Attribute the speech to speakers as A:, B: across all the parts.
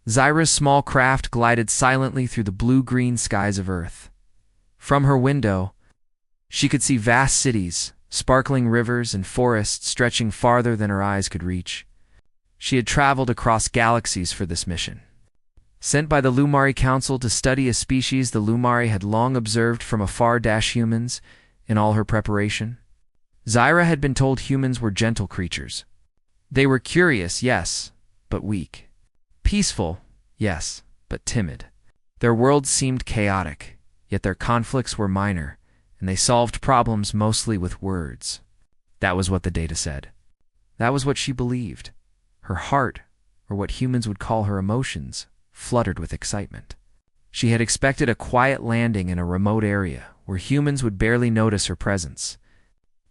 A: Zyra's small craft glided silently through the blue-green skies of Earth. From her window, she could see vast cities, sparkling rivers, and forests stretching farther than her eyes could reach. She had traveled across galaxies for this mission. Sent by the Lumari Council to study a species the Lumari had long observed from afar, humans, in all her preparation. Zyra had been told humans were gentle creatures. They were curious, yes, but weak. Peaceful, yes, but timid. Their worlds seemed chaotic, yet their conflicts were minor, and they solved problems mostly with words. That was what the data said. That was what she believed. Her heart, or what humans would call her emotions, fluttered with excitement. She had expected a quiet landing in a remote area where humans would barely notice her presence.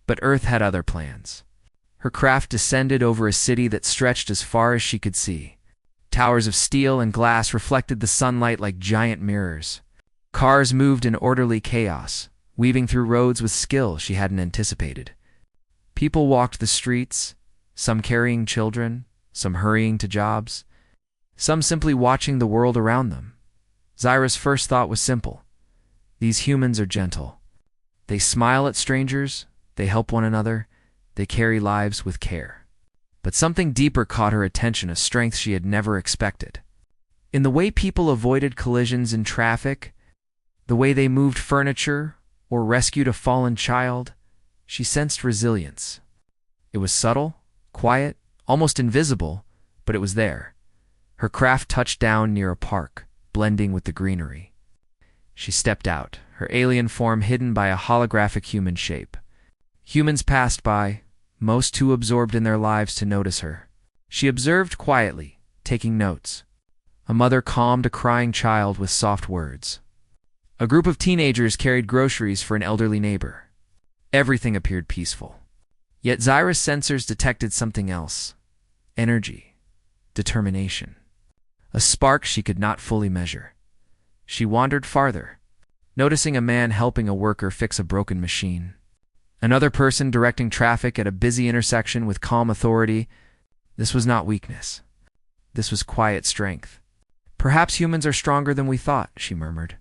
A: But Earth had other plans. Her craft descended over a city that stretched as far as she could see. Towers of steel and glass reflected the sunlight like giant mirrors. Cars moved in orderly chaos, weaving through roads with skill she hadn't anticipated. People walked the streets, some carrying children, some hurrying to jobs, some simply watching the world around them. Zyra's first thought was simple. These humans are gentle. They smile at strangers, they help one another, they carry lives with care. But something deeper caught her attention, a strength she had never expected. In the way people avoided collisions in traffic, the way they moved furniture or rescued a fallen child, she sensed resilience. It was subtle, quiet, almost invisible, but it was there. Her craft touched down near a park, blending with the greenery. She stepped out, her alien form hidden by a holographic human shape. Humans passed by, most too absorbed in their lives to notice her. She observed quietly, taking notes. A mother calmed a crying child with soft words. A group of teenagers carried groceries for an elderly neighbor. Everything appeared peaceful. Yet Zyra's sensors detected something else. Energy. Determination. A spark she could not fully measure. She wandered farther, noticing a man helping a worker fix a broken machine. Another person directing traffic at a busy intersection with calm authority. This was not weakness. This was quiet strength. Perhaps humans are stronger than we thought, she murmured.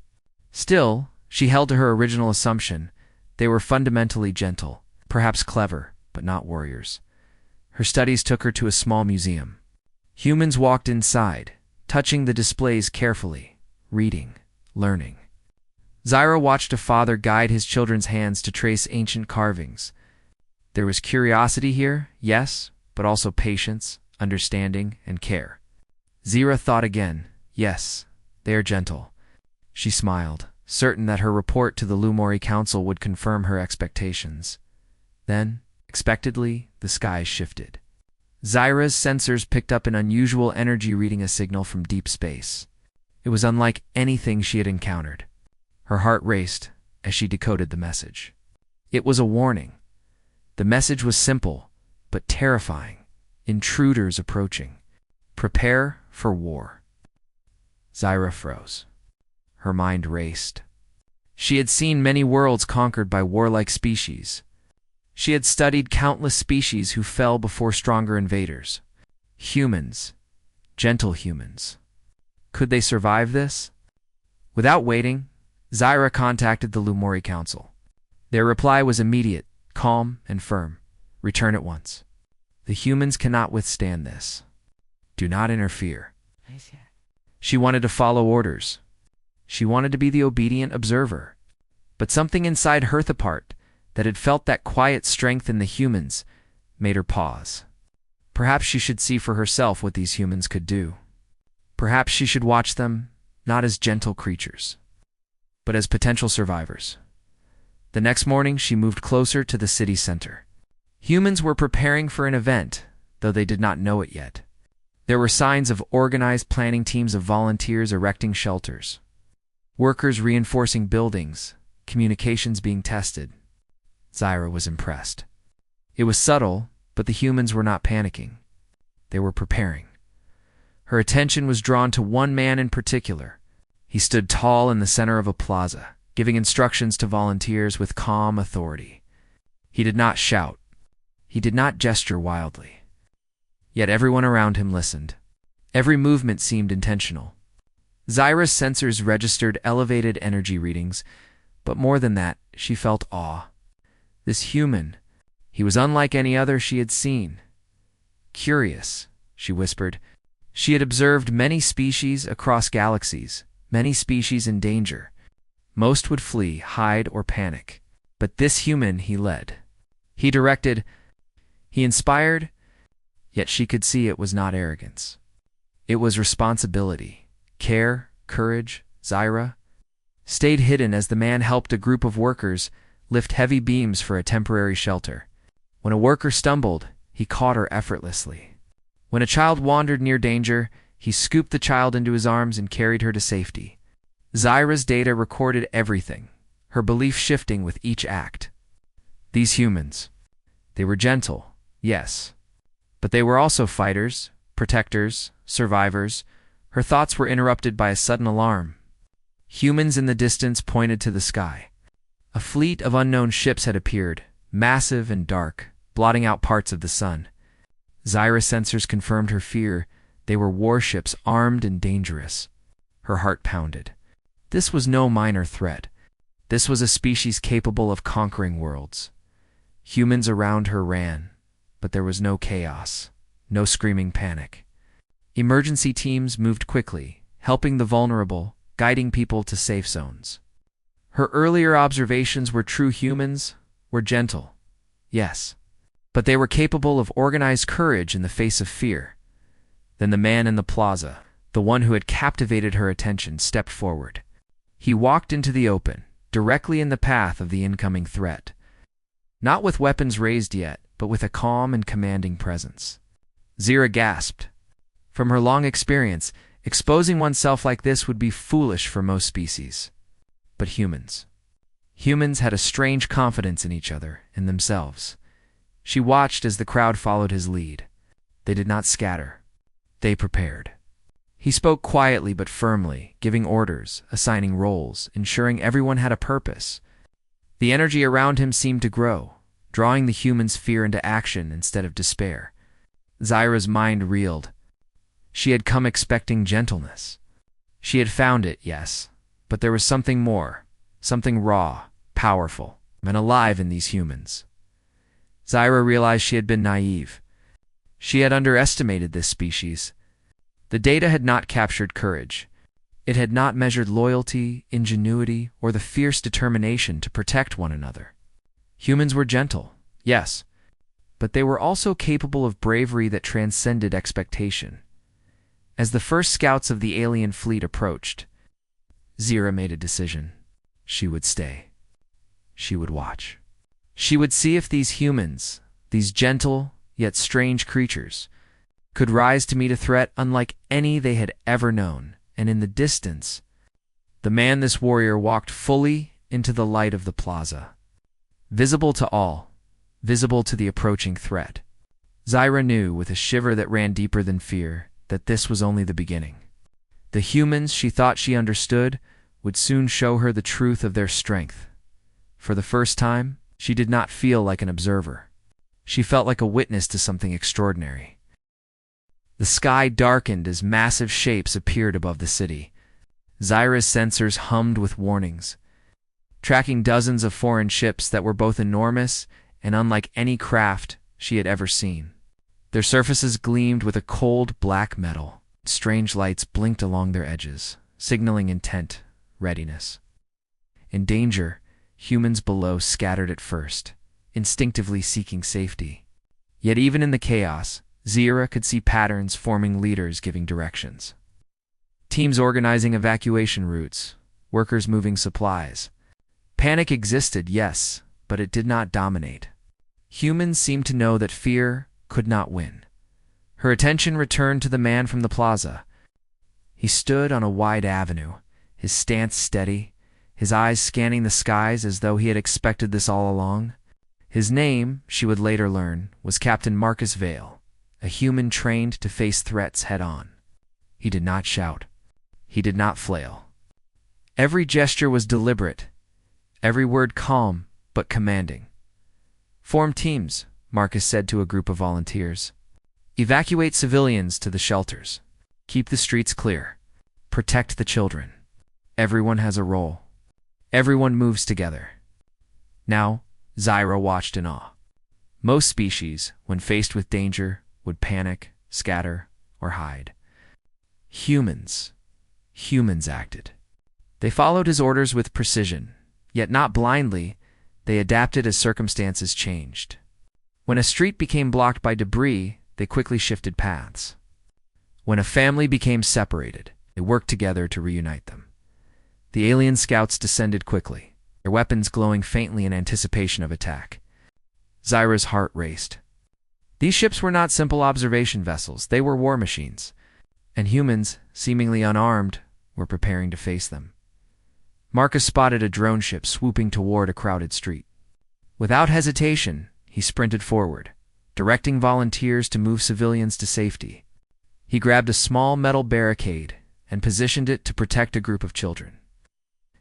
A: Still, she held to her original assumption. They were fundamentally gentle, perhaps clever, but not warriors. Her studies took her to a small museum. Humans walked inside, touching the displays carefully, reading, learning. Zyra watched a father guide his children's hands to trace ancient carvings. There was curiosity here, yes, but also patience, understanding, and care. Zyra thought again, yes, they are gentle. She smiled, certain that her report to the Lumari Council would confirm her expectations. Then, expectedly, the skies shifted. Zyra's sensors picked up an unusual energy reading, a signal from deep space. It was unlike anything she had encountered. Her heart raced as she decoded the message. It was a warning. The message was simple, but terrifying. Intruders approaching. Prepare for war. Zyra froze. Her mind raced. She had seen many worlds conquered by warlike species. She had studied countless species who fell before stronger invaders. Humans. Gentle humans. Could they survive this? Without waiting, Zyra contacted the Lumari Council. Their reply was immediate, calm, and firm. Return at once. The humans cannot withstand this. Do not interfere. She wanted to follow orders. She wanted to be the obedient observer. But something inside her apart, that had felt that quiet strength in the humans, made her pause. Perhaps she should see for herself what these humans could do. Perhaps she should watch them, not as gentle creatures, but as potential survivors. The next morning, she moved closer to the city center. Humans were preparing for an event, though they did not know it yet. There were signs of organized planning teams of volunteers erecting shelters, workers reinforcing buildings, communications being tested. Zyra was impressed. It was subtle, but the humans were not panicking. They were preparing. Her attention was drawn to one man in particular. He stood tall in the center of a plaza, giving instructions to volunteers with calm authority. He did not shout. He did not gesture wildly. Yet everyone around him listened. Every movement seemed intentional. Zyra's sensors registered elevated energy readings, but more than that, she felt awe. This human, he was unlike any other she had seen. Curious, she whispered. She had observed many species across galaxies, many species in danger. Most would flee, hide, or panic. But this human he led. He directed, he inspired, yet she could see it was not arrogance. It was responsibility, care, courage. Zyra stayed hidden as the man helped a group of workers lift heavy beams for a temporary shelter. When a worker stumbled, he caught her effortlessly. When a child wandered near danger, he scooped the child into his arms and carried her to safety. Zyra's data recorded everything, her belief shifting with each act. These humans, they were gentle, yes, but they were also fighters, protectors, survivors. Her thoughts were interrupted by a sudden alarm. Humans in the distance pointed to the sky. A fleet of unknown ships had appeared, massive and dark, blotting out parts of the sun. Zyra's sensors confirmed her fear. They were warships, armed and dangerous. Her heart pounded. This was no minor threat. This was a species capable of conquering worlds. Humans around her ran, but there was no chaos, no screaming panic. Emergency teams moved quickly, helping the vulnerable, guiding people to safe zones. Her earlier observations were true humans, were gentle, yes, but they were capable of organized courage in the face of fear. Then the man in the plaza, the one who had captivated her attention, stepped forward. He walked into the open, directly in the path of the incoming threat. Not with weapons raised yet, but with a calm and commanding presence. Zyra gasped. From her long experience, exposing oneself like this would be foolish for most species. But humans. Humans had a strange confidence in each other, in themselves. She watched as the crowd followed his lead. They did not scatter. They prepared. He spoke quietly but firmly, giving orders, assigning roles, ensuring everyone had a purpose. The energy around him seemed to grow, drawing the humans' fear into action instead of despair. Zyra's mind reeled. She had come expecting gentleness. She had found it, yes, but there was something more, something raw, powerful, and alive in these humans. Zyra realized she had been naive. She had underestimated this species. The data had not captured courage. It had not measured loyalty, ingenuity, or the fierce determination to protect one another. Humans were gentle, yes, but they were also capable of bravery that transcended expectation. As the first scouts of the alien fleet approached, Zyra made a decision. She would stay. She would watch. She would see if these humans, these gentle yet strange creatures, could rise to meet a threat unlike any they had ever known. And in the distance, the man this warrior walked fully into the light of the plaza. Visible to all, visible to the approaching threat. Zyra knew, with a shiver that ran deeper than fear, that this was only the beginning. The humans she thought she understood would soon show her the truth of their strength. For the first time, she did not feel like an observer. She felt like a witness to something extraordinary. The sky darkened as massive shapes appeared above the city. Zyra's sensors hummed with warnings, tracking dozens of foreign ships that were both enormous and unlike any craft she had ever seen. Their surfaces gleamed with a cold black metal. Strange lights blinked along their edges, signaling intent, readiness. In danger, humans below scattered at first, instinctively seeking safety. Yet even in the chaos, Zyra could see patterns forming, leaders giving directions. Teams organizing evacuation routes, workers moving supplies. Panic existed, yes, but it did not dominate. Humans seemed to know that fear could not win. Her attention returned to the man from the plaza. He stood on a wide avenue, his stance steady, his eyes scanning the skies as though he had expected this all along. His name, she would later learn, was Captain Marcus Vale, a human trained to face threats head-on. He did not shout. He did not flail. Every gesture was deliberate, every word calm but commanding. "Form teams," Marcus said to a group of volunteers. "Evacuate civilians to the shelters. Keep the streets clear. Protect the children. Everyone has a role. Everyone moves together. Now, Zyra watched in awe. Most species, when faced with danger, would panic, scatter, or hide. Humans acted. They followed his orders with precision, yet not blindly. They adapted as circumstances changed. When a street became blocked by debris, they quickly shifted paths. When a family became separated, they worked together to reunite them. The alien scouts descended quickly, their weapons glowing faintly in anticipation of attack. Zyra's heart raced. These ships were not simple observation vessels, they were war machines, and humans, seemingly unarmed, were preparing to face them. Marcus spotted a drone ship swooping toward a crowded street. Without hesitation, he sprinted forward, directing volunteers to move civilians to safety. He grabbed a small metal barricade and positioned it to protect a group of children.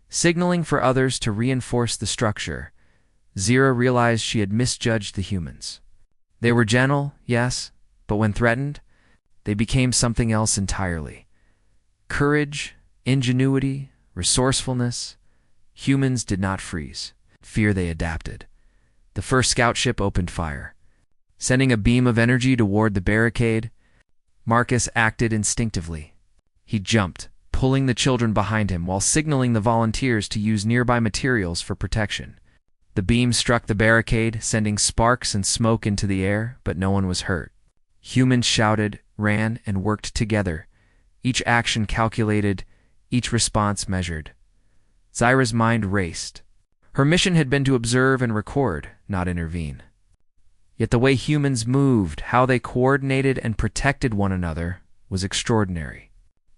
A: Signaling for others to reinforce the structure, Zyra realized she had misjudged the humans. They were gentle, yes, but when threatened, they became something else entirely. Courage, ingenuity, resourcefulness. Humans did not freeze. Fear, they adapted. The first scout ship opened fire. Sending a beam of energy toward the barricade, Marcus acted instinctively. He jumped, pulling the children behind him while signaling the volunteers to use nearby materials for protection. The beam struck the barricade, sending sparks and smoke into the air, but no one was hurt. Humans shouted, ran, and worked together, each action calculated, each response measured. Zyra's mind raced. Her mission had been to observe and record, not intervene. Yet the way humans moved, how they coordinated and protected one another, was extraordinary.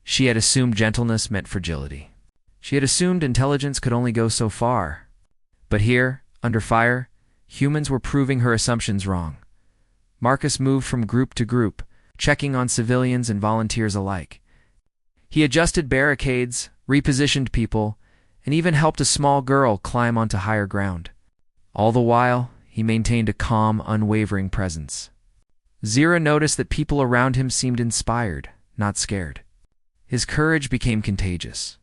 A: She had assumed gentleness meant fragility. She had assumed intelligence could only go so far. But here, under fire, humans were proving her assumptions wrong. Marcus moved from group to group, checking on civilians and volunteers alike. He adjusted barricades, repositioned people, and even helped a small girl climb onto higher ground. All the while, he maintained a calm, unwavering presence. Zyra noticed that people around him seemed inspired, not scared. His courage became contagious.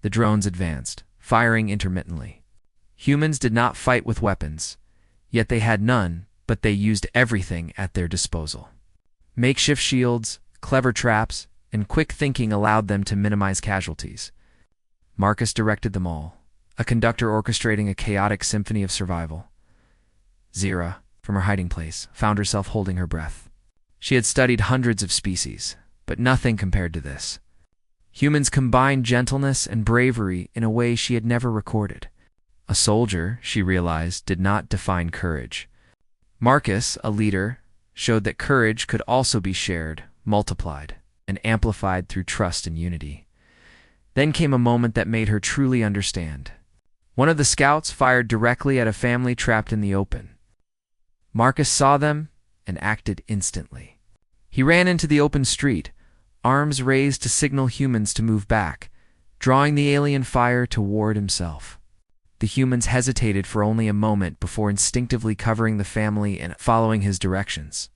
A: The drones advanced, firing intermittently. Humans did not fight with weapons, yet they had none, but they used everything at their disposal. Makeshift shields, clever traps, and quick thinking allowed them to minimize casualties. Marcus directed them all, a conductor orchestrating a chaotic symphony of survival. Zyra, from her hiding place, found herself holding her breath. She had studied hundreds of species, but nothing compared to this. Humans combined gentleness and bravery in a way she had never recorded. A soldier, she realized, did not define courage. Marcus, a leader, showed that courage could also be shared, multiplied, and amplified through trust and unity. Then came a moment that made her truly understand. One of the scouts fired directly at a family trapped in the open. Marcus saw them and acted instantly. He ran into the open street, arms raised to signal humans to move back, drawing the alien fire toward himself. The humans hesitated for only a moment before instinctively covering the family and following his directions.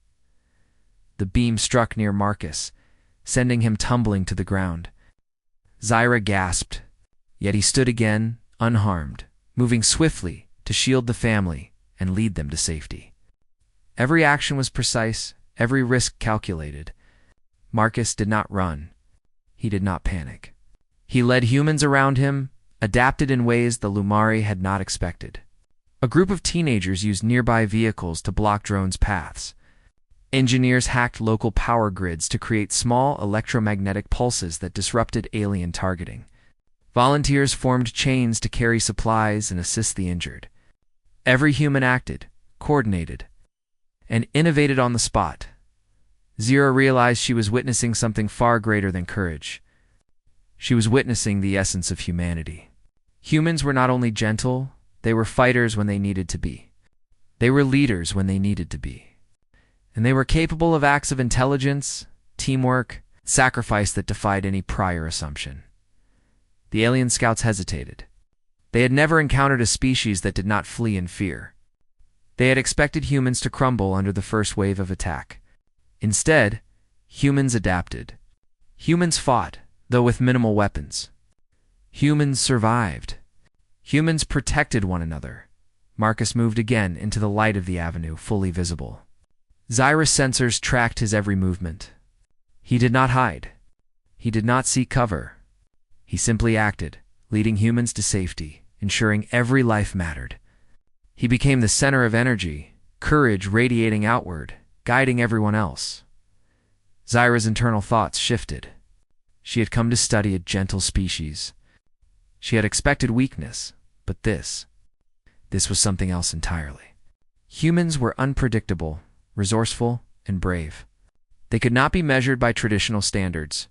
A: The beam struck near Marcus, sending him tumbling to the ground. Zyra gasped, yet he stood again, unharmed, moving swiftly to shield the family and lead them to safety. Every action was precise, every risk calculated. Marcus did not run. He did not panic. He led humans around him, adapted in ways the Lumari had not expected. A group of teenagers used nearby vehicles to block drones' paths. Engineers hacked local power grids to create small electromagnetic pulses that disrupted alien targeting. Volunteers formed chains to carry supplies and assist the injured. Every human acted, coordinated, and innovated on the spot. Zyra realized she was witnessing something far greater than courage. She was witnessing the essence of humanity. Humans were not only gentle, they were fighters when they needed to be. They were leaders when they needed to be. And they were capable of acts of intelligence, teamwork, sacrifice that defied any prior assumption. The alien scouts hesitated. They had never encountered a species that did not flee in fear. They had expected humans to crumble under the first wave of attack. Instead, humans adapted. Humans fought, though with minimal weapons. Humans survived. Humans protected one another. Marcus moved again into the light of the avenue, fully visible. Zyra's sensors tracked his every movement. He did not hide. He did not seek cover. He simply acted, leading humans to safety, ensuring every life mattered. He became the center of energy, courage radiating outward, guiding everyone else. Zyra's internal thoughts shifted. She had come to study a gentle species. She had expected weakness, but this was something else entirely. Humans were unpredictable, resourceful, and brave. They could not be measured by traditional standards.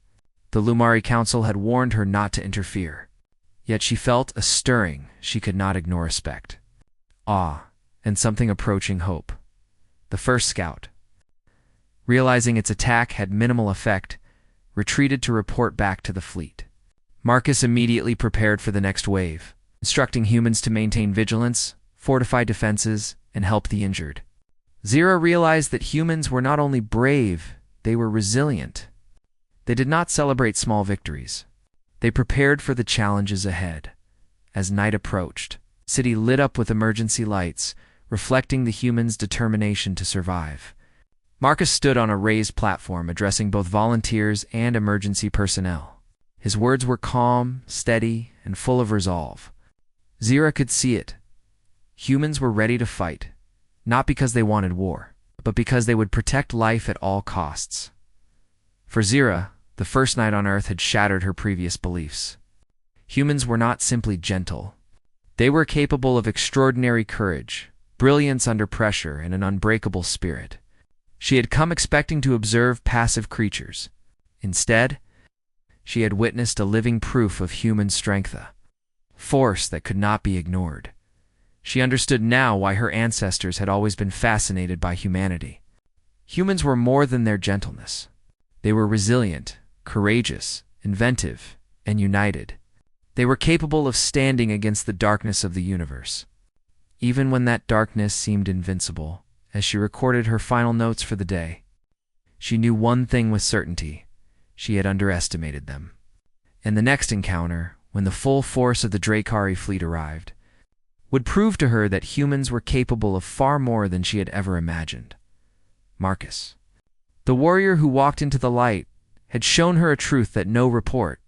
A: The Lumari Council had warned her not to interfere. Yet she felt a stirring she could not ignore. Respect, awe, and something approaching hope. The first scout, realizing its attack had minimal effect, retreated to report back to the fleet. Marcus immediately prepared for the next wave, instructing humans to maintain vigilance, fortify defenses, and help the injured. Zyra realized that humans were not only brave, they were resilient. They did not celebrate small victories. They prepared for the challenges ahead. As night approached, the city lit up with emergency lights, reflecting the humans' determination to survive. Marcus stood on a raised platform addressing both volunteers and emergency personnel. His words were calm, steady, and full of resolve. Zyra could see it. Humans were ready to fight, not because they wanted war, but because they would protect life at all costs. For Zyra, the first night on Earth had shattered her previous beliefs. Humans were not simply gentle. They were capable of extraordinary courage, brilliance under pressure, and an unbreakable spirit. She had come expecting to observe passive creatures. Instead, she had witnessed a living proof of human strength, a force that could not be ignored. She understood now why her ancestors had always been fascinated by humanity. Humans were more than their gentleness. They were resilient, courageous, inventive, and united. They were capable of standing against the darkness of the universe, even when that darkness seemed invincible. As she recorded her final notes for the day, she knew one thing with certainty: she had underestimated them. And the next encounter, when the full force of the Dracari fleet arrived, would prove to her that humans were capable of far more than she had ever imagined. Marcus, the warrior who walked into the light, had shown her a truth that no report,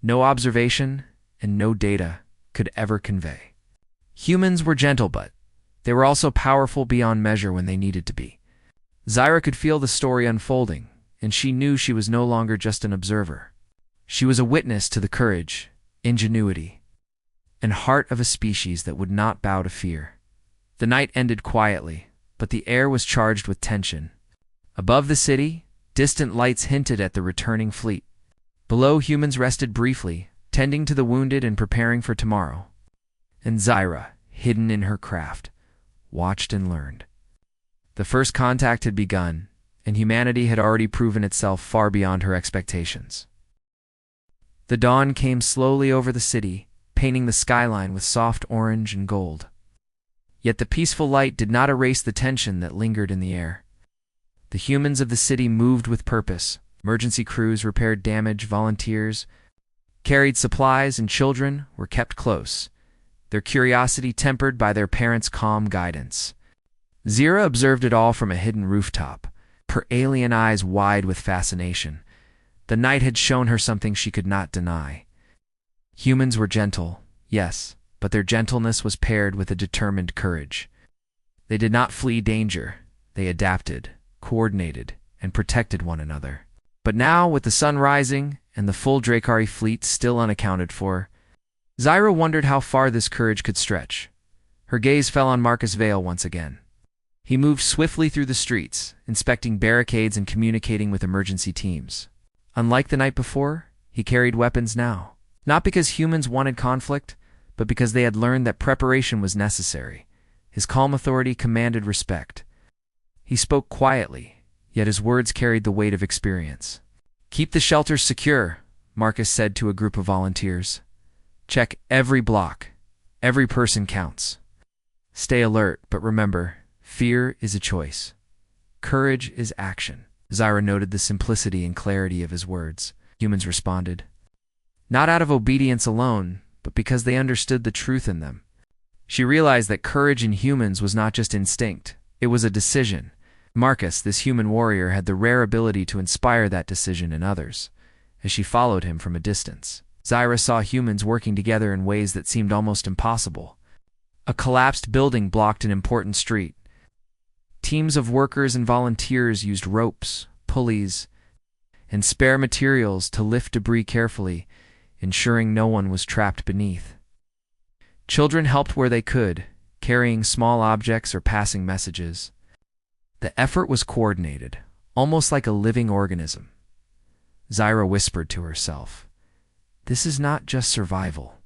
A: no observation, and no data could ever convey. Humans were gentle, but they were also powerful beyond measure when they needed to be. Zyra could feel the story unfolding, and she knew she was no longer just an observer. She was a witness to the courage, ingenuity, and heart of a species that would not bow to fear. The night ended quietly, but the air was charged with tension. Above the city, distant lights hinted at the returning fleet. Below, humans rested briefly, tending to the wounded and preparing for tomorrow. And Zyra, hidden in her craft, watched and learned. The first contact had begun, and humanity had already proven itself far beyond her expectations. The dawn came slowly over the city, painting the skyline with soft orange and gold. Yet the peaceful light did not erase the tension that lingered in the air. The humans of the city moved with purpose. Emergency crews repaired damage, volunteers carried supplies, and children were kept close, their curiosity tempered by their parents' calm guidance. Zyra observed it all from a hidden rooftop, her alien eyes wide with fascination. The night had shown her something she could not deny. Humans were gentle, yes, but their gentleness was paired with a determined courage. They did not flee danger. They adapted, coordinated, and protected one another. But now, with the sun rising and the full Dracari fleet still unaccounted for, Zyra wondered how far this courage could stretch. Her gaze fell on Marcus Vale once again. He moved swiftly through the streets, inspecting barricades and communicating with emergency teams. Unlike the night before, he carried weapons now, not because humans wanted conflict, but because they had learned that preparation was necessary. His calm authority commanded respect. He spoke quietly, yet his words carried the weight of experience. "Keep the shelters secure," Marcus said to a group of volunteers. "Check every block. Every person counts. Stay alert, but remember, fear is a choice. Courage is action." Zyra noted the simplicity and clarity of his words. humans responded. Not out of obedience alone, but because they understood the truth in them. She realized that courage in humans was not just instinct, it was a decision. Marcus, this human warrior, had the rare ability to inspire that decision in others. As she followed him from a distance, Zyra saw humans working together in ways that seemed almost impossible. A collapsed building blocked an important street. Teams of workers and volunteers used ropes, pulleys, and spare materials to lift debris carefully, ensuring no one was trapped beneath. Children helped where they could, carrying small objects or passing messages. The effort was coordinated, almost like a living organism. Zyra whispered to herself, "This is not just survival.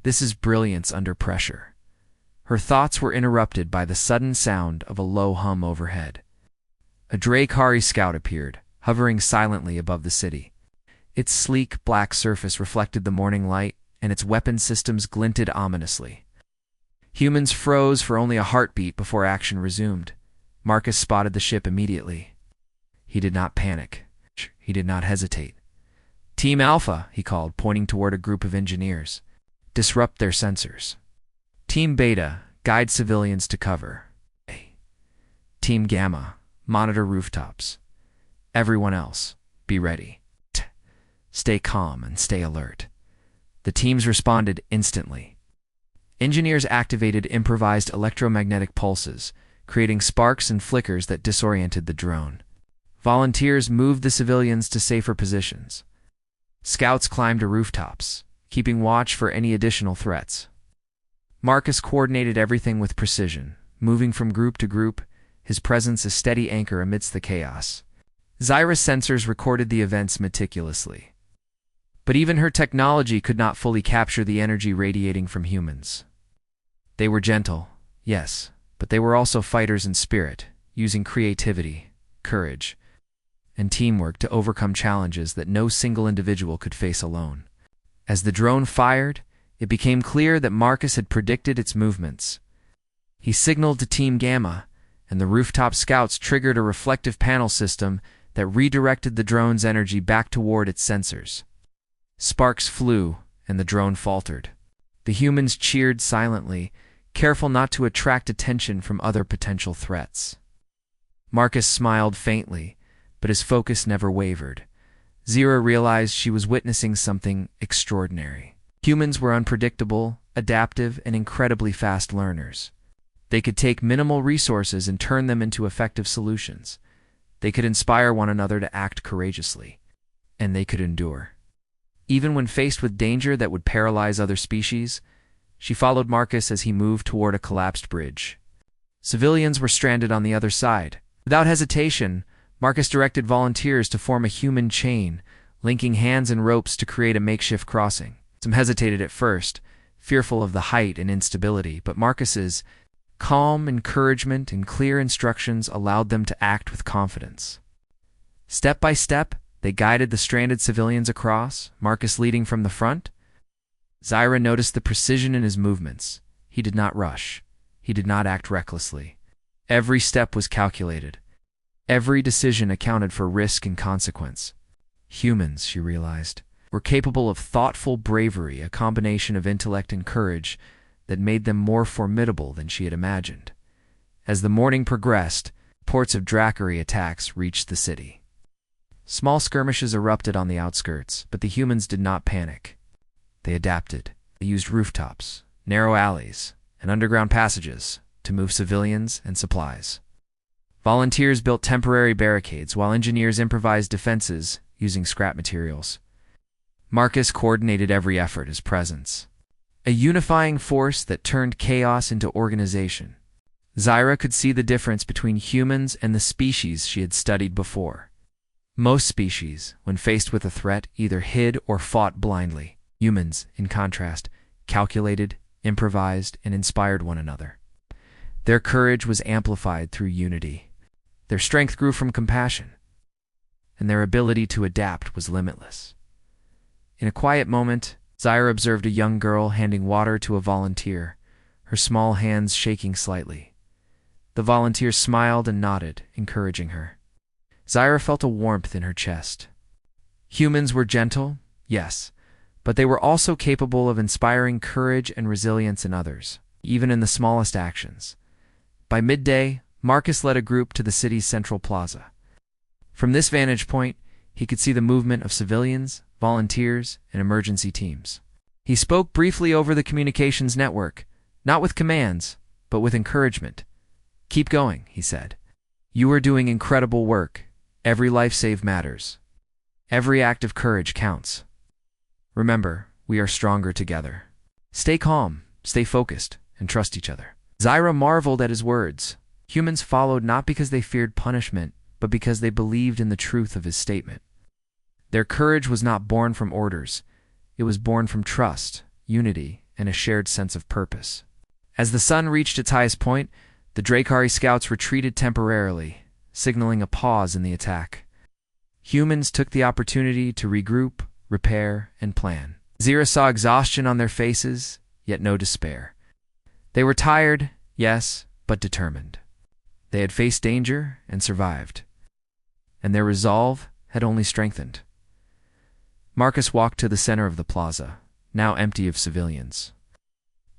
A: This is brilliance under pressure." Her thoughts were interrupted by the sudden sound of a low hum overhead. A Dracari scout appeared, hovering silently above the city. Its sleek, black surface reflected the morning light, and its weapon systems glinted ominously. Humans froze for only a heartbeat before action resumed. Marcus spotted the ship immediately. He did not panic. He did not hesitate. "Team Alpha," he called, pointing toward a group of engineers. "Disrupt their sensors. Team Beta, guide civilians to cover. Team Gamma, monitor rooftops. Everyone else, be ready. Stay calm and stay alert." The teams responded instantly. Engineers activated improvised electromagnetic pulses, creating sparks and flickers that disoriented the drone. Volunteers moved the civilians to safer positions. Scouts climbed to rooftops, keeping watch for any additional threats. Marcus coordinated everything with precision, moving from group to group, his presence a steady anchor amidst the chaos. Zyra's sensors recorded the events meticulously. But even her technology could not fully capture the energy radiating from humans. They were gentle, yes, but they were also fighters in spirit, using creativity, courage, and teamwork to overcome challenges that no single individual could face alone. As the drone fired, it became clear that Marcus had predicted its movements. He signaled to Team Gamma, and the rooftop scouts triggered a reflective panel system that redirected the drone's energy back toward its sensors. Sparks flew, and the drone faltered. The humans cheered silently, careful not to attract attention from other potential threats. Marcus smiled faintly, but his focus never wavered. Zyra realized she was witnessing something extraordinary. Humans were unpredictable, adaptive, and incredibly fast learners. They could take minimal resources and turn them into effective solutions. They could inspire one another to act courageously. And they could endure. Even when faced with danger that would paralyze other species, she followed Marcus as he moved toward a collapsed bridge. Civilians were stranded on the other side. Without hesitation, Marcus directed volunteers to form a human chain, linking hands and ropes to create a makeshift crossing. Some hesitated at first, fearful of the height and instability, but Marcus's calm encouragement and clear instructions allowed them to act with confidence. Step by step, they guided the stranded civilians across, Marcus leading from the front. Zyra noticed the precision in his movements. He did not rush. He did not act recklessly. Every step was calculated. Every decision accounted for risk and consequence. Humans, she realized, were capable of thoughtful bravery, a combination of intellect and courage that made them more formidable than she had imagined. As the morning progressed, reports of Dracari attacks reached the city. Small skirmishes erupted on the outskirts, but the humans did not panic. They adapted. They used rooftops, narrow alleys, and underground passages to move civilians and supplies. Volunteers built temporary barricades, while engineers improvised defenses using scrap materials. Marcus coordinated every effort, his presence, a unifying force that turned chaos into organization. Zyra could see the difference between humans and the species she had studied before. Most species, when faced with a threat, either hid or fought blindly. Humans, in contrast, calculated, improvised, and inspired one another. Their courage was amplified through unity. Their strength grew from compassion, and their ability to adapt was limitless. In a quiet moment, Zyra observed a young girl handing water to a volunteer, her small hands shaking slightly. The volunteer smiled and nodded, encouraging her. Zyra felt a warmth in her chest. Humans were gentle, yes, but they were also capable of inspiring courage and resilience in others, even in the smallest actions. By midday, Marcus led a group to the city's central plaza. From this vantage point, he could see the movement of civilians, volunteers, and emergency teams. He spoke briefly over the communications network, not with commands, but with encouragement. "Keep going," he said. "You are doing incredible work. Every life saved matters. Every act of courage counts. Remember, we are stronger together. Stay calm, stay focused, and trust each other." Zyra marveled at his words. Humans followed not because they feared punishment, but because they believed in the truth of his statement. Their courage was not born from orders. It was born from trust, unity, and a shared sense of purpose. As the sun reached its highest point, the Dracari scouts retreated temporarily, signaling a pause in the attack. Humans took the opportunity to regroup, repair, and plan. Zyra saw exhaustion on their faces, yet no despair. They were tired, yes, but determined. They had faced danger and survived, and their resolve had only strengthened. Marcus walked to the center of the plaza, now empty of civilians.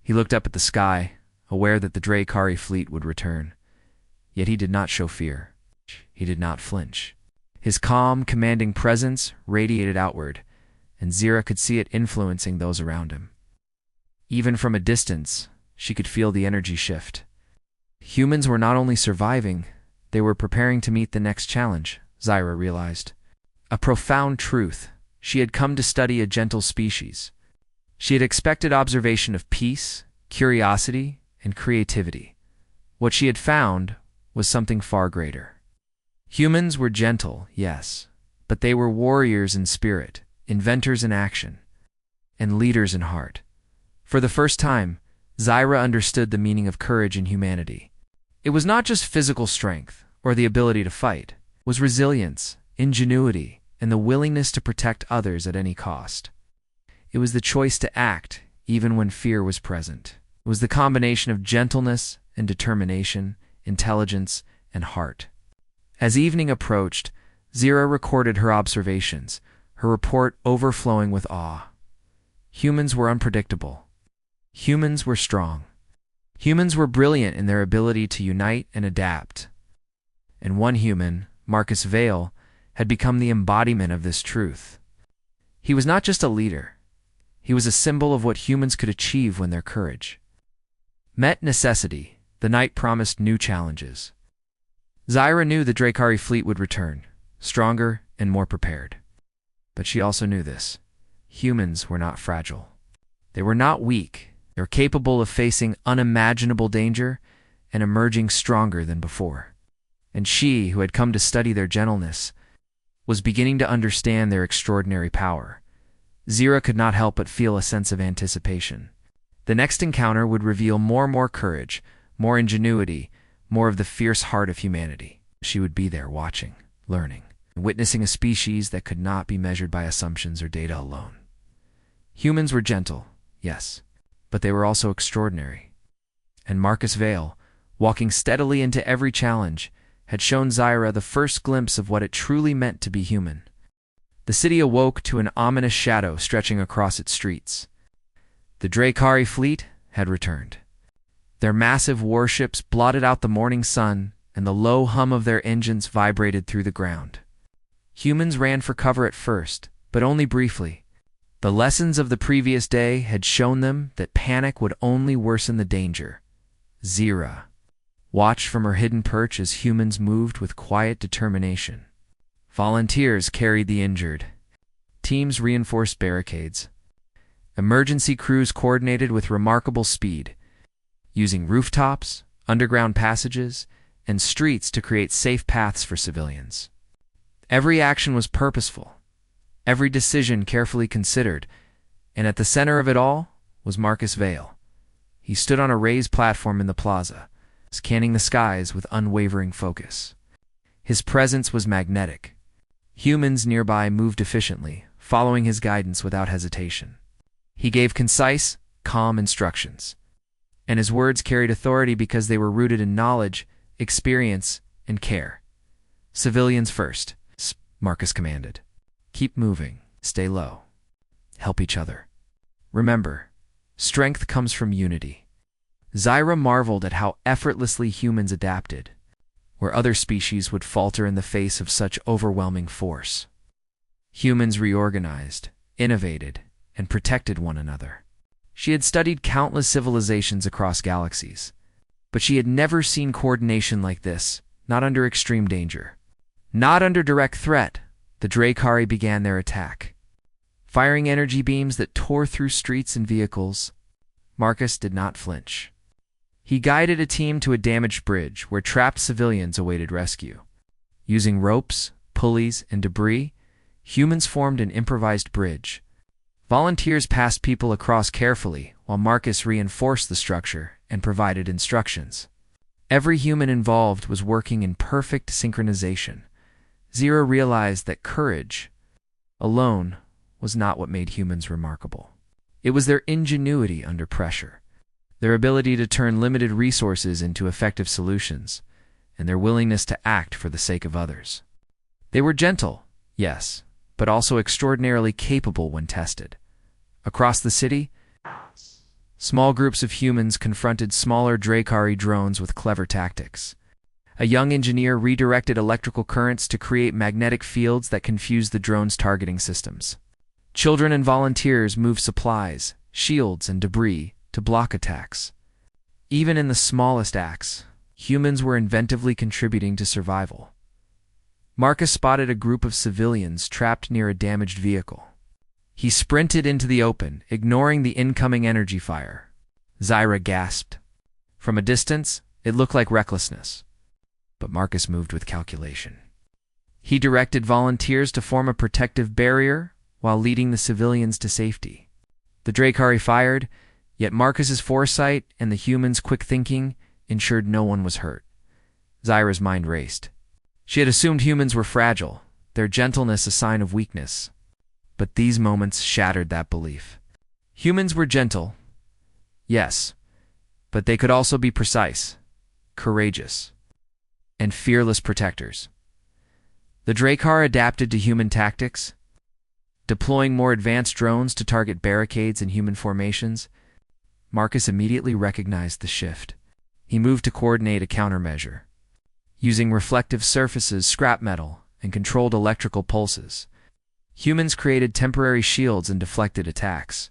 A: He looked up at the sky, aware that the Dracari fleet would return. Yet he did not show fear. He did not flinch. His calm, commanding presence radiated outward, and Zyra could see it influencing those around him. Even from a distance, she could feel the energy shift. Humans were not only surviving, they were preparing to meet the next challenge, Zyra realized. A profound truth. She had come to study a gentle species. She had expected observation of peace, curiosity, and creativity. What she had found was something far greater. Humans were gentle, yes, but they were warriors in spirit, inventors in action, and leaders in heart. For the first time, Zyra understood the meaning of courage in humanity. It was not just physical strength or the ability to fight. It was resilience, ingenuity, and the willingness to protect others at any cost. It was the choice to act even when fear was present. It was the combination of gentleness and determination, intelligence, and heart. As evening approached, Zyra recorded her observations, her report overflowing with awe. Humans were unpredictable. Humans were strong. Humans were brilliant in their ability to unite and adapt. And one human, Marcus Vale, had become the embodiment of this truth. He was not just a leader. He was a symbol of what humans could achieve when their courage met necessity. The night promised new challenges. Zyra knew the Dracari fleet would return, stronger and more prepared. But she also knew this. Humans were not fragile. They were not weak. They were capable of facing unimaginable danger and emerging stronger than before. And she, who had come to study their gentleness, was beginning to understand their extraordinary power. Zyra could not help but feel a sense of anticipation. The next encounter would reveal more courage, more ingenuity, more of the fierce heart of humanity. She would be there watching, learning, witnessing a species that could not be measured by assumptions or data alone. Humans were gentle, yes, but they were also extraordinary. And Marcus Vale, walking steadily into every challenge, had shown Zyra the first glimpse of what it truly meant to be human. The city awoke to an ominous shadow stretching across its streets. The Dracari fleet had returned. Their massive warships blotted out the morning sun, and the low hum of their engines vibrated through the ground. Humans ran for cover at first, but only briefly. The lessons of the previous day had shown them that panic would only worsen the danger. Zyra watched from her hidden perch as humans moved with quiet determination. Volunteers carried the injured. Teams reinforced barricades. Emergency crews coordinated with remarkable speed, using rooftops, underground passages, and streets to create safe paths for civilians. Every action was purposeful, every decision carefully considered, and at the center of it all was Marcus Vale. He stood on a raised platform in the plaza, scanning the skies with unwavering focus. His presence was magnetic. Humans nearby moved efficiently, following his guidance without hesitation. He gave concise, calm instructions, and his words carried authority because they were rooted in knowledge, experience, and care. "Civilians first," Marcus commanded. Keep moving, stay low, help each other. Remember, strength comes from unity. Zyra marveled at how effortlessly humans adapted, where other species would falter in the face of such overwhelming force. Humans reorganized, innovated, and protected one another. She had studied countless civilizations across galaxies, but she had never seen coordination like this, not under extreme danger. Not under direct threat, the Dracari began their attack. Firing energy beams that tore through streets and vehicles, Marcus did not flinch. He guided a team to a damaged bridge where trapped civilians awaited rescue. Using ropes, pulleys, and debris, humans formed an improvised bridge. Volunteers passed people across carefully while Marcus reinforced the structure and provided instructions. Every human involved was working in perfect synchronization. Zyra realized that courage alone was not what made humans remarkable. It was their ingenuity under pressure, their ability to turn limited resources into effective solutions, and their willingness to act for the sake of others. They were gentle, yes, but also extraordinarily capable when tested. Across the city, small groups of humans confronted smaller Dracari drones with clever tactics. A young engineer redirected electrical currents to create magnetic fields that confused the drone's targeting systems. Children and volunteers moved supplies, shields, and debris to block attacks. Even in the smallest acts, humans were inventively contributing to survival. Marcus spotted a group of civilians trapped near a damaged vehicle. He sprinted into the open, ignoring the incoming energy fire. Zyra gasped. From a distance, it looked like recklessness, but Marcus moved with calculation. He directed volunteers to form a protective barrier while leading the civilians to safety. The Dracari fired, yet Marcus's foresight and the humans' quick thinking ensured no one was hurt. Zyra's mind raced. She had assumed humans were fragile, their gentleness a sign of weakness. But these moments shattered that belief. Humans were gentle, yes, but they could also be precise, courageous, and fearless protectors. The Dracar adapted to human tactics, deploying more advanced drones to target barricades and human formations. Marcus immediately recognized the shift. He moved to coordinate a countermeasure. Using reflective surfaces, scrap metal, and controlled electrical pulses, humans created temporary shields and deflected attacks.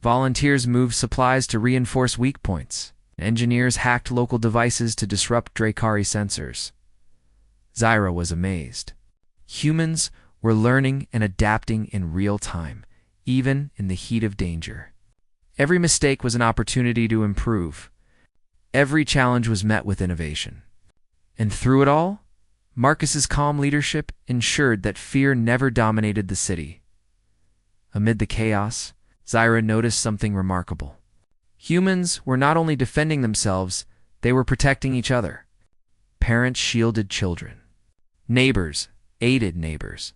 A: Volunteers moved supplies to reinforce weak points. Engineers hacked local devices to disrupt Dracari sensors. Zyra was amazed. Humans were learning and adapting in real time, even in the heat of danger. Every mistake was an opportunity to improve. Every challenge was met with innovation. And through it all, Marcus's calm leadership ensured that fear never dominated the city. Amid the chaos, Zyra noticed something remarkable. Humans were not only defending themselves, they were protecting each other. Parents shielded children. Neighbors aided neighbors.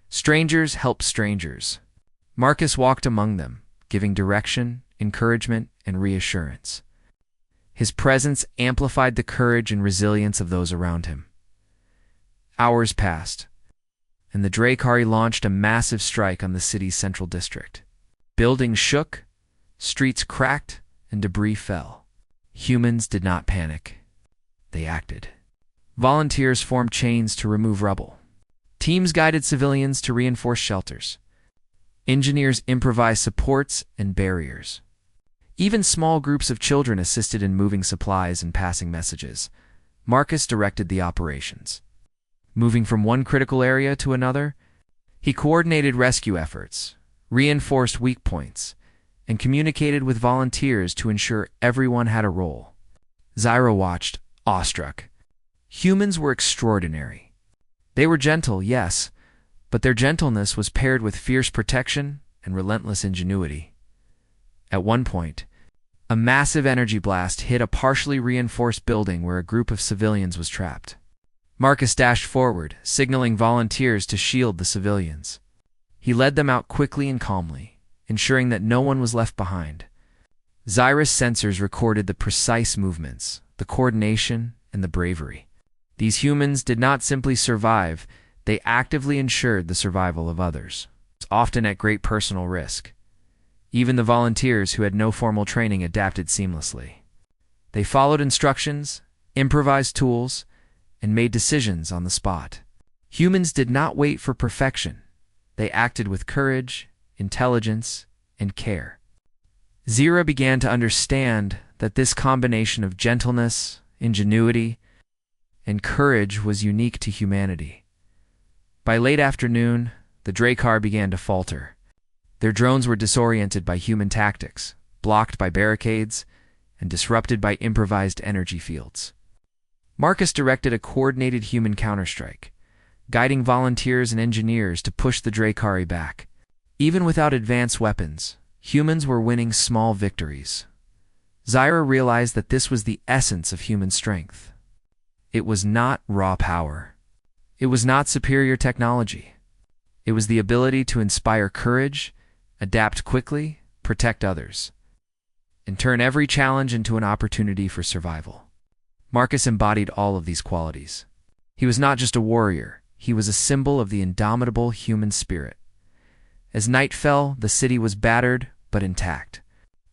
A: Strangers helped strangers. Marcus walked among them, giving direction, encouragement, and reassurance. His presence amplified the courage and resilience of those around him. Hours passed, and the Dracari launched a massive strike on the city's central district. Buildings shook, streets cracked, and debris fell. Humans did not panic. They acted. Volunteers formed chains to remove rubble. Teams guided civilians to reinforce shelters. Engineers improvised supports and barriers. Even small groups of children assisted in moving supplies and passing messages. Marcus directed the operations. Moving from one critical area to another, he coordinated rescue efforts, reinforced weak points, and communicated with volunteers to ensure everyone had a role. Zyra watched, awestruck. Humans were extraordinary. They were gentle, yes, but their gentleness was paired with fierce protection and relentless ingenuity. At one point, a massive energy blast hit a partially reinforced building where a group of civilians was trapped. Marcus dashed forward, signaling volunteers to shield the civilians. He led them out quickly and calmly, ensuring that no one was left behind. Zyra's sensors recorded the precise movements, the coordination, and the bravery. These humans did not simply survive, They actively ensured the survival of others, often at great personal risk. Even the volunteers who had no formal training adapted seamlessly. They followed instructions, improvised tools, and made decisions on the spot. Humans did not wait for perfection. They acted with courage, intelligence, and care. Zira began to understand that this combination of gentleness, ingenuity, and courage was unique to humanity. By late afternoon, the Drakkar began to falter. Their drones were disoriented by human tactics, blocked by barricades, and disrupted by improvised energy fields. Marcus directed a coordinated human counterstrike, guiding volunteers and engineers to push the Drakkari back. Even without advanced weapons, humans were winning small victories. Zira realized that this was the essence of human strength. It was not raw power. It was not superior technology. It was the ability to inspire courage, adapt quickly, protect others, and turn every challenge into an opportunity for survival. Marcus embodied all of these qualities. He was not just a warrior, he was a symbol of the indomitable human spirit. As night fell, the city was battered but intact.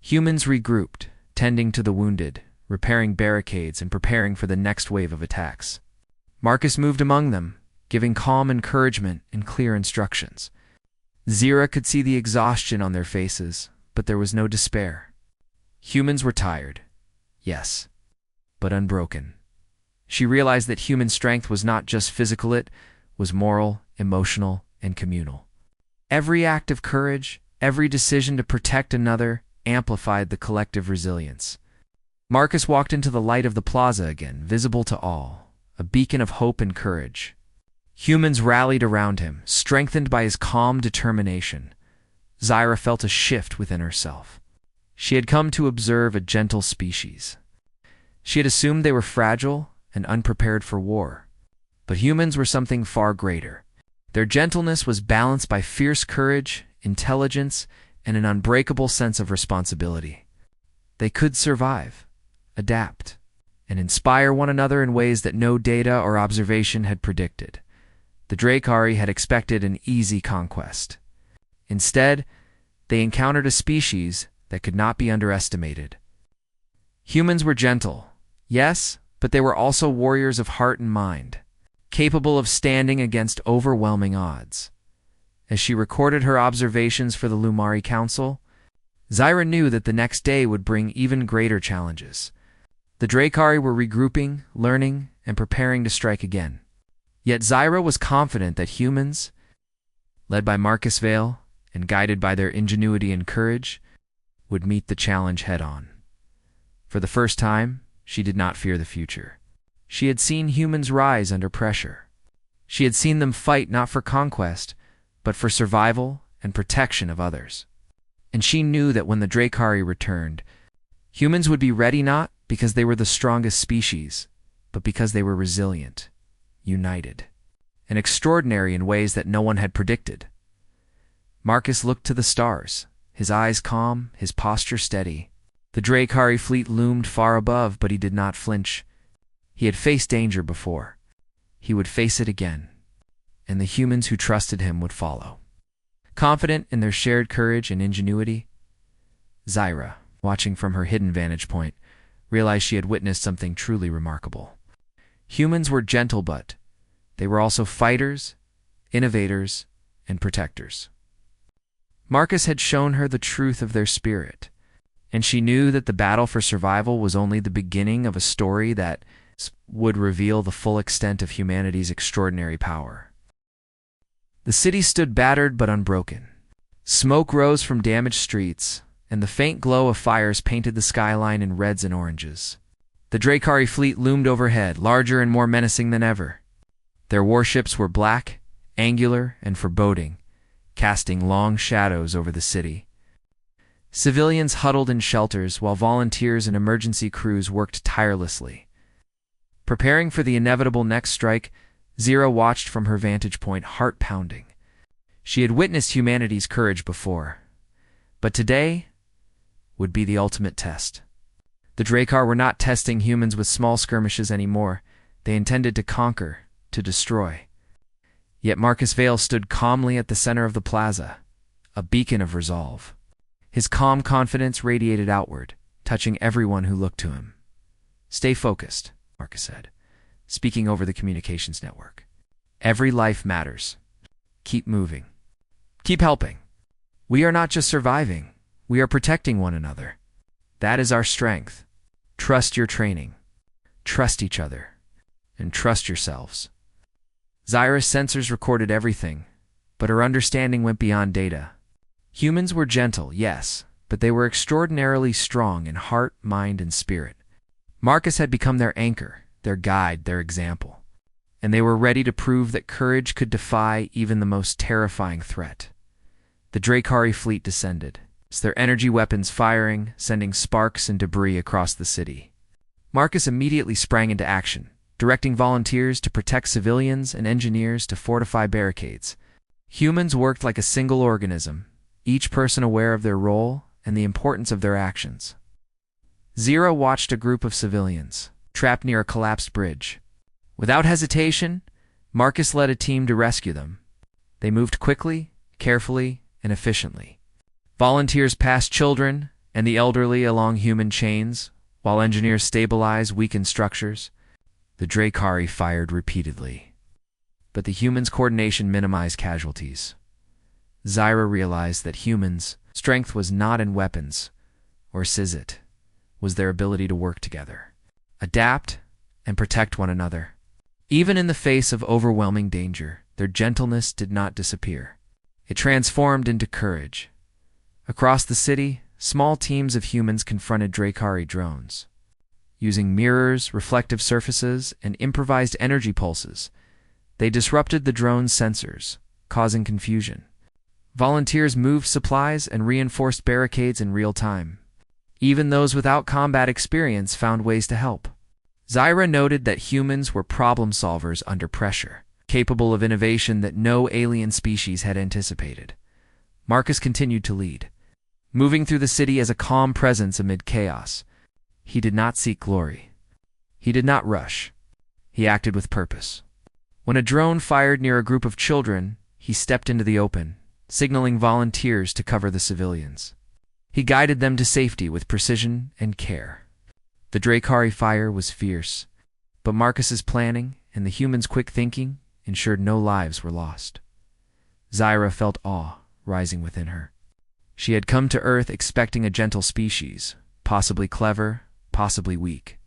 A: Humans regrouped, tending to the wounded, repairing barricades, and preparing for the next wave of attacks. Marcus moved among them, giving calm encouragement and clear instructions. Zira could see the exhaustion on their faces, but there was no despair. Humans were tired, yes, but unbroken. She realized that human strength was not just physical, it was moral, emotional, and communal. Every act of courage, every decision to protect another, amplified the collective resilience. Marcus walked into the light of the plaza again, visible to all, a beacon of hope and courage. Humans rallied around him, strengthened by his calm determination. Zira felt a shift within herself. She had come to observe a gentle species. She had assumed they were fragile and unprepared for war. But humans were something far greater. Their gentleness was balanced by fierce courage, intelligence, and an unbreakable sense of responsibility. They could survive, adapt, and inspire one another in ways that no data or observation had predicted. The Drakkari had expected an easy conquest. Instead, they encountered a species that could not be underestimated. Humans were gentle, yes, but they were also warriors of heart and mind, capable of standing against overwhelming odds. As she recorded her observations for the Lumari Council, Zira knew that the next day would bring even greater challenges. The Drakkari were regrouping, learning, and preparing to strike again. Yet Zira was confident that humans, led by Marcus Vale and guided by their ingenuity and courage, would meet the challenge head-on. For the first time, she did not fear the future. She had seen humans rise under pressure. She had seen them fight not for conquest, but for survival and protection of others. And she knew that when the Drakkari returned, humans would be ready not because they were the strongest species, but because they were resilient, united, and extraordinary in ways that no one had predicted. Marcus looked to the stars, his eyes calm, his posture steady. The Drakkari fleet loomed far above, but he did not flinch. He had faced danger before. He would face it again, and the humans who trusted him would follow. Confident in their shared courage and ingenuity, Zira, watching from her hidden vantage point, realized she had witnessed something truly remarkable. Humans were gentle, but they were also fighters, innovators, and protectors. Marcus had shown her the truth of their spirit, and she knew that the battle for survival was only the beginning of a story that would reveal the full extent of humanity's extraordinary power. The city stood battered but unbroken. Smoke rose from damaged streets, and the faint glow of fires painted the skyline in reds and oranges. The Drakkari fleet loomed overhead, larger and more menacing than ever. Their warships were black, angular, and foreboding, casting long shadows over the city. Civilians huddled in shelters while volunteers and emergency crews worked tirelessly. Preparing for the inevitable next strike, Zira watched from her vantage point, heart pounding. She had witnessed humanity's courage before, but today would be the ultimate test. The Drakkar were not testing humans with small skirmishes anymore. They intended to conquer, to destroy. Yet Marcus Vale stood calmly at the center of the plaza, a beacon of resolve. His calm confidence radiated outward, touching everyone who looked to him. "Stay focused," Marcus said, speaking over the communications network. "Every life matters. Keep moving. Keep helping. We are not just surviving, we are protecting one another. That is our strength. Trust your training. Trust each other. And trust yourselves." Zyra's sensors recorded everything, but her understanding went beyond data. Humans were gentle, yes, but they were extraordinarily strong in heart, mind, and spirit. Marcus had become their anchor, their guide, their example. And they were ready to prove that courage could defy even the most terrifying threat. The Dracari fleet descended, their energy weapons firing, sending sparks and debris across the city. Marcus immediately sprang into action, directing volunteers to protect civilians and engineers to fortify barricades. Humans worked like a single organism, each person aware of their role and the importance of their actions. Zira watched a group of civilians, trapped near a collapsed bridge. Without hesitation, Marcus led a team to rescue them. They moved quickly, carefully, and efficiently. Volunteers passed children and the elderly along human chains, while engineers stabilized weakened structures. The Dracari fired repeatedly, but the humans' coordination minimized casualties. Zyra realized that humans' strength was not in weapons or SCIFI, was their ability to work together, adapt, and protect one another. Even in the face of overwhelming danger, their gentleness did not disappear. It transformed into courage. Across the city, small teams of humans confronted Dracari drones. Using mirrors, reflective surfaces, and improvised energy pulses, they disrupted the drone's sensors, causing confusion. Volunteers moved supplies and reinforced barricades in real time. Even those without combat experience found ways to help. Zyra noted that humans were problem solvers under pressure, capable of innovation that no alien species had anticipated. Marcus continued to lead, moving through the city as a calm presence amid chaos. He did not seek glory. He did not rush. He acted with purpose. When a drone fired near a group of children, he stepped into the open, signaling volunteers to cover the civilians. He guided them to safety with precision and care. The Dracari fire was fierce, but Marcus's planning and the humans' quick thinking ensured no lives were lost. Zyra felt awe rising within her. She had come to Earth expecting a gentle species, possibly clever, possibly weak.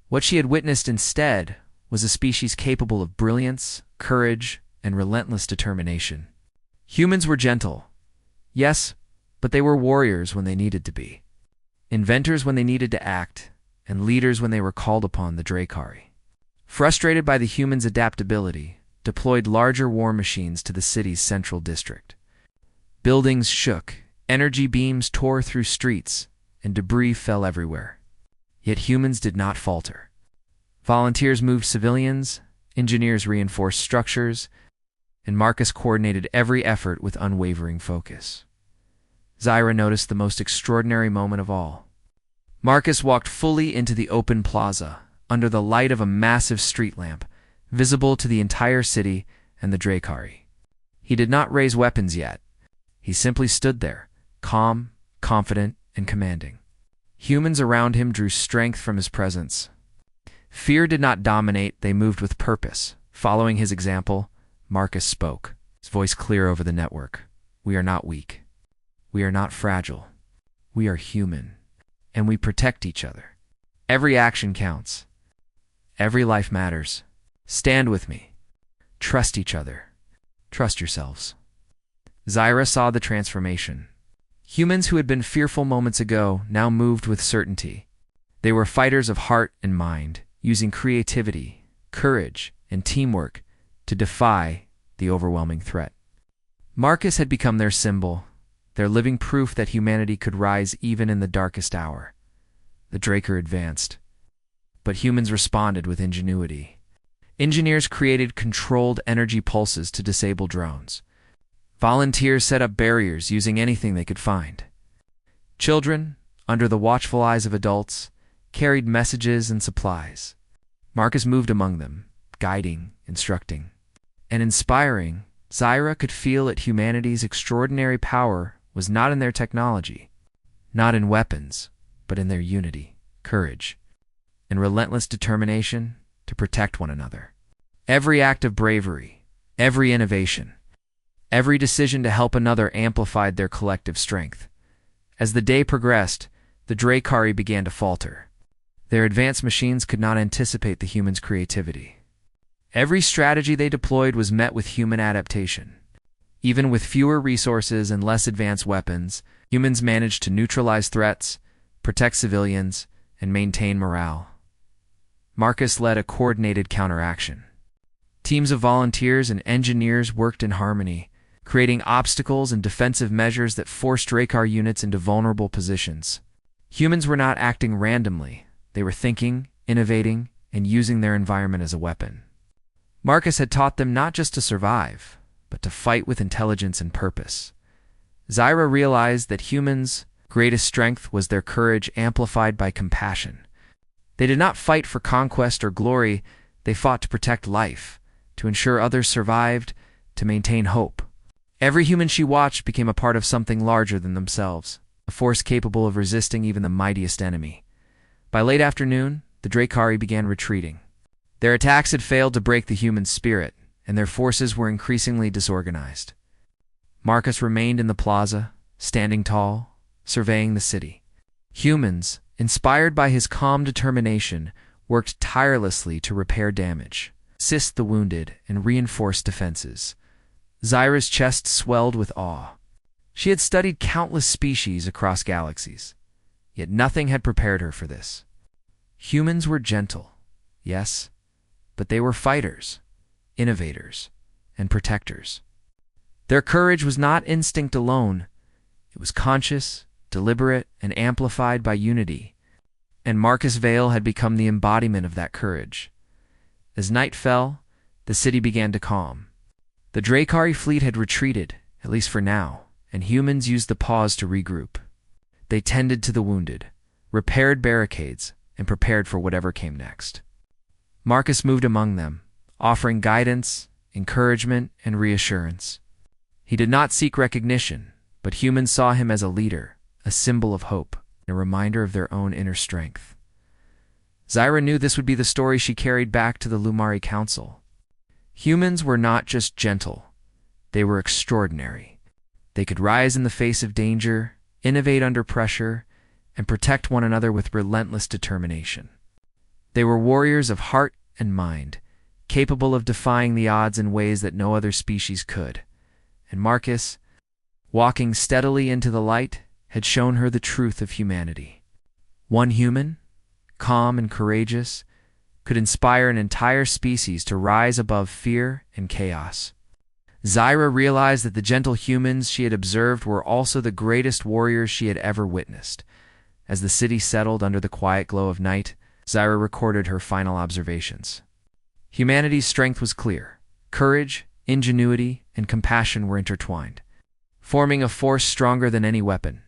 A: What she had witnessed instead was a species capable of brilliance, courage, and relentless determination. Humans were gentle, yes, but they were warriors when they needed to be, inventors when they needed to act, and leaders when they were called upon. The Dracari, frustrated by the humans' adaptability, deployed larger war machines to the city's central district. Buildings shook, energy beams tore through streets, and debris fell everywhere. Yet humans did not falter. Volunteers moved civilians, engineers reinforced structures, and Marcus coordinated every effort with unwavering focus. Zyra noticed the most extraordinary moment of all. Marcus walked fully into the open plaza, under the light of a massive street lamp, visible to the entire city and the Dracari. He did not raise weapons yet. He simply stood there, calm, confident, and commanding. Humans around him drew strength from his presence. Fear did not dominate, they moved with purpose. Following his example, Marcus spoke, his voice clear over the network. "We are not weak. We are not fragile. We are human, and we protect each other. Every action counts. Every life matters. Stand with me. Trust each other. Trust yourselves." Zyra saw the transformation. Humans who had been fearful moments ago now moved with certainty. They were fighters of heart and mind, using creativity, courage, and teamwork to defy the overwhelming threat. Marcus had become their symbol, their living proof that humanity could rise even in the darkest hour. The Draker advanced, but humans responded with ingenuity. Engineers created controlled energy pulses to disable drones. Volunteers set up barriers using anything they could find. Children, under the watchful eyes of adults, carried messages and supplies. Marcus moved among them, guiding, instructing, and inspiring Zyra could feel that humanity's extraordinary power was not in their technology, not in weapons, but in their unity, courage, and relentless determination to protect one another. Every act of bravery, every innovation, every decision to help another amplified their collective strength. As the day progressed, the Dracari began to falter. Their advanced machines could not anticipate the humans' creativity. Every strategy they deployed was met with human adaptation. Even with fewer resources and less advanced weapons, humans managed to neutralize threats, protect civilians, and maintain morale. Marcus led a coordinated counteraction. Teams of volunteers and engineers worked in harmony, creating obstacles and defensive measures that forced Dracar units into vulnerable positions. Humans were not acting randomly. They were thinking, innovating, and using their environment as a weapon. Marcus had taught them not just to survive, but to fight with intelligence and purpose. Zyra realized that humans' greatest strength was their courage amplified by compassion. They did not fight for conquest or glory, they fought to protect life, to ensure others survived, to maintain hope. Every human she watched became a part of something larger than themselves, a force capable of resisting even the mightiest enemy. By late afternoon, the Dracari began retreating. Their attacks had failed to break the human spirit, and their forces were increasingly disorganized. Marcus remained in the plaza, standing tall, surveying the city. Humans, inspired by his calm determination, worked tirelessly to repair damage, assist the wounded, and reinforce defenses. Zyra's chest swelled with awe. She had studied countless species across galaxies, yet nothing had prepared her for this. Humans were gentle, yes, but they were fighters, innovators, and protectors. Their courage was not instinct alone. It was conscious, deliberate, and amplified by unity. And Marcus Vale had become the embodiment of that courage. As night fell, the city began to calm. The Dracari fleet had retreated, at least for now, and humans used the pause to regroup. They tended to the wounded, repaired barricades, and prepared for whatever came next. Marcus moved among them, offering guidance, encouragement, and reassurance. He did not seek recognition, but humans saw him as a leader, a symbol of hope, and a reminder of their own inner strength. Zyra knew this would be the story she carried back to the Lumari Council. Humans were not just gentle, they were extraordinary. They could rise in the face of danger, innovate under pressure, and protect one another with relentless determination. They were warriors of heart and mind, capable of defying the odds in ways that no other species could. And Marcus, walking steadily into the light, had shown her the truth of humanity. One human, calm and courageous, could inspire an entire species to rise above fear and chaos. Zyra realized that the gentle humans she had observed were also the greatest warriors she had ever witnessed. As the city settled under the quiet glow of night, Zyra recorded her final observations. Humanity's strength was clear. Courage, ingenuity, and compassion were intertwined, forming a force stronger than any weapon.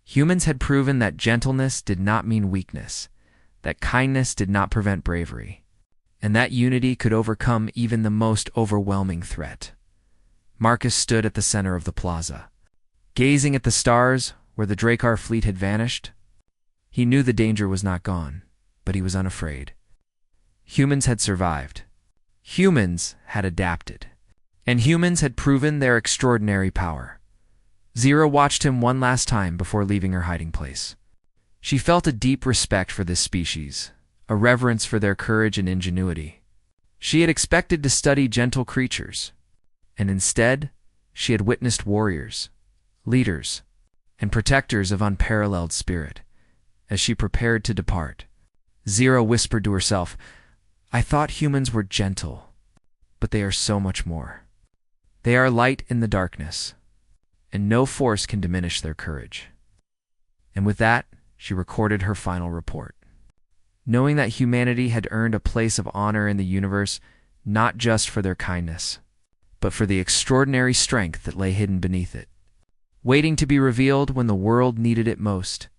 A: Humans had proven that gentleness did not mean weakness, that kindness did not prevent bravery, and that unity could overcome even the most overwhelming threat. Marcus stood at the center of the plaza. Gazing at the stars where the Dracar fleet had vanished, he knew the danger was not gone, but he was unafraid. Humans had survived. Humans had adapted. And humans had proven their extraordinary power. Zyra watched him one last time before leaving her hiding place. She felt a deep respect for this species, a reverence for their courage and ingenuity. She had expected to study gentle creatures, and instead, she had witnessed warriors, leaders, and protectors of unparalleled spirit. As she prepared to depart, Zyra whispered to herself, "I thought humans were gentle, but they are so much more. They are light in the darkness, and no force can diminish their courage." And with that, she recorded her final report. Knowing that humanity had earned a place of honor in the universe, not just for their kindness, but for the extraordinary strength that lay hidden beneath it, waiting to be revealed when the world needed it most.